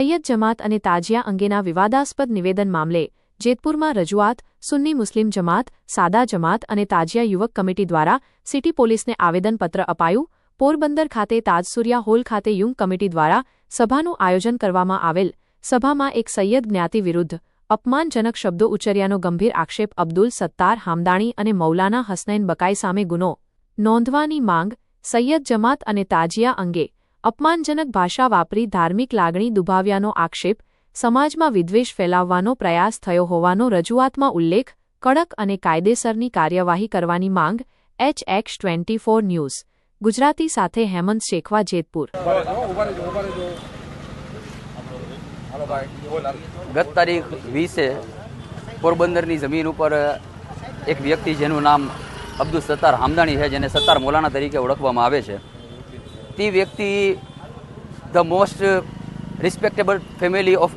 સૈયદ જમાત અને તાજિયા અંગેના વિવાદાસ્પદ નિવેદન મામલે જેતપુરમાં રજૂઆત સુન્ની મુસ્લિમ જમાત, સાદા જમાત અને તાજિયા યુવક કમિટી દ્વારા સિટી પોલીસને આવેદનપત્ર અપાયું। પોરબંદર ખાતે તાજસુરિયા હોલ ખાતે યુંગ કમિટી દ્વારા સભાનું આયોજન કરવામાં આવેલ। સભામાં એક સૈયદ જ્ઞાતિ વિરુદ્ધ અપમાનજનક શબ્દો ઉચ્ચર્યાનો ગંભીર આક્ષેપ અબ્દુલ સત્તાર હામદાણી અને મૌલાના હસનૈન બકાઈ સામે ગુનો નોંધવાની માંગ। સૈયદ જમાત અને તાજિયા અંગે અપમાનજનક ભાષા વાપરી ધાર્મિક લાગણી દુભાવ્યાનો આક્ષેપ, સમાજમાં વિદ્વેષ ફેલાવવાનો પ્રયાસ થયો હોવાનો રજૂઆતમાં ઉલ્લેખ, કડક અને કાયદેસરની કાર્યવાહી કરવાની માંગ। HX24 ન્યૂઝ ગુજરાતી સાથે હેમંત શેખવા, જેતપુર। ગત તારીખ 20 પોરબંદરની જમીન ઉપર એક વ્યક્તિ જેનું નામ અબ્દુલ સત્તાર હામદાણી છે, જેને સત્તાર મૌલાના તરીકે ઓળખવામાં આવે છે, તે વ્યક્તિ the most respectable family of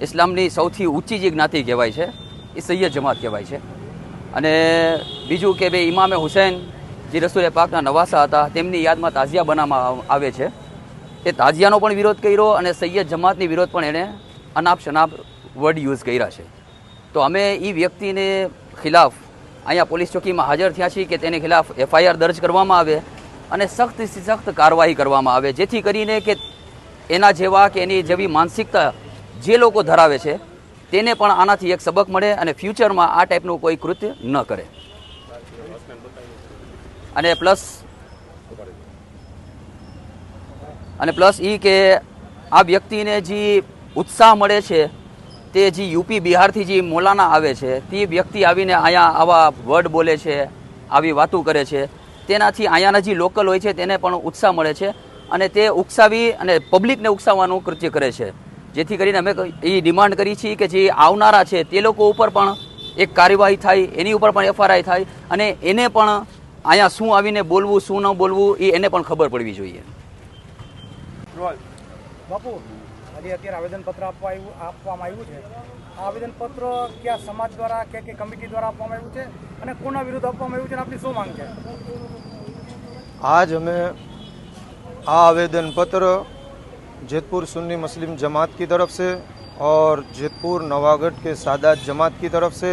ઇસ્લામની સૌથી ઊંચી જે જ્ઞાતિ કહેવાય છે એ સૈયદ જમાત કહેવાય છે। અને બીજું કે ભાઈ ઇમામે હુસૈન જે રસૂલે પાકના નવાસા હતા તેમની યાદમાં તાજિયા બનાવવામાં આવે છે। એ તાજિયાનો પણ વિરોધ કર્યો અને સૈયદ જમાતની વિરોધ પણ એણે અનાપ શનાપ વર્ડ યુઝ કર્યા છે। તો અમે એ વ્યક્તિને ખિલાફ અહીંયા પોલીસ ચોકીમાં હાજર થયા છીએ કે તેની ખિલાફ FIR દર્જ કરવામાં આવે અને સખ્તથી સખ્ત કાર્યવાહી કરવામાં આવે, જેથી કરીને કે એના જેવા કે એની જેવી માનસિકતા જે લોકો ધરાવે છે તેને પણ આનાથી એક સબક મળે અને ફ્યુચરમાં આ ટાઈપનું કોઈ કૃત્ય ન કરે। અને પ્લસ એ કે આ વ્યક્તિને જે ઉત્સાહ મળે છે તે જે યુપી બિહારથી જે મૌલાના આવે છે તે વ્યક્તિ આવીને અહીંયા આવા વર્ડ બોલે છે, આવી વાતો કરે છે, તેનાથી અહીંયાના જે લોકલ હોય છે તેને પણ ઉત્સાહ મળે છે અને તે ઉકસાવી અને પબ્લિકને ઉકસાવવાનું કૃત્ય કરે છે। જેથી કરીને અમે એ ડિમાન્ડ કરી છીએ કે જે આવનારા છે તે લોકો ઉપર પણ એક કાર્યવાહી થાય, એની ઉપર પણ FIR થાય અને એને પણ અહીંયા શું આવીને બોલવું શું ન બોલવું એ એને પણ ખબર પડવી જોઈએ। બાપુ, આજે અત્યારે આવેદનપત્ર આપવામાં આવ્યું છે। આ આવેદનપત્ર કયા સમાજ દ્વારા કે કમિટી દ્વારા આપવામાં આવ્યું છે અને કોના વિરુદ્ધ આપવામાં આવ્યું છે અને આપની શું માંગ છે? आज हमें आवेदन पत्र जेतपुर सुन्नी मुस्लिम जमात की तरफ से और जेतपुर नवागढ़ के सादात जमात की तरफ से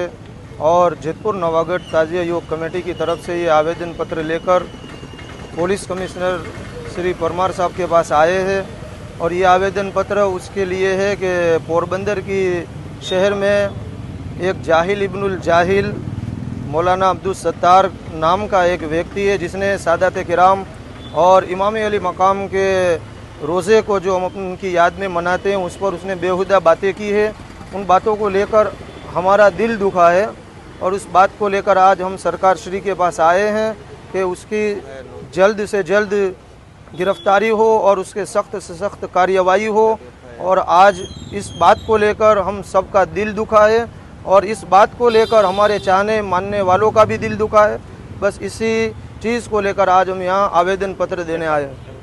और जेतपुर नवागढ़ ताजिया युवक कमेटी की तरफ से ये आवेदन पत्र लेकर पुलिस कमिश्नर श्री परमार साहब के पास आए हैं। और ये आवेदन पत्र उसके लिए है कि पोरबंदर की शहर में एक जाहिल इब्नुल जाहिल मौलाना अब्दुल सत्तार नाम का एक व्यक्ति है, जिसने सादात किराम और इमाम अली मकाम के रोज़े को जो हम उनकी याद में मनाते हैं उस पर उसने बेहुदा बातें की है। उन बातों को लेकर हमारा दिल दुखा है और उस बात को लेकर आज हम सरकार श्री के पास आए हैं कि उसकी जल्द से जल्द गिरफ्तारी हो और उसके सख्त से सख्त कार्यवाही हो। और आज इस बात को लेकर हम सबका दिल दुखा है और इस बात को लेकर हमारे चाहने मानने वालों का भी दिल दुखा है। बस इसी चीज़ को लेकर आज हम यहाँ आवेदन पत्र देने आए हैं।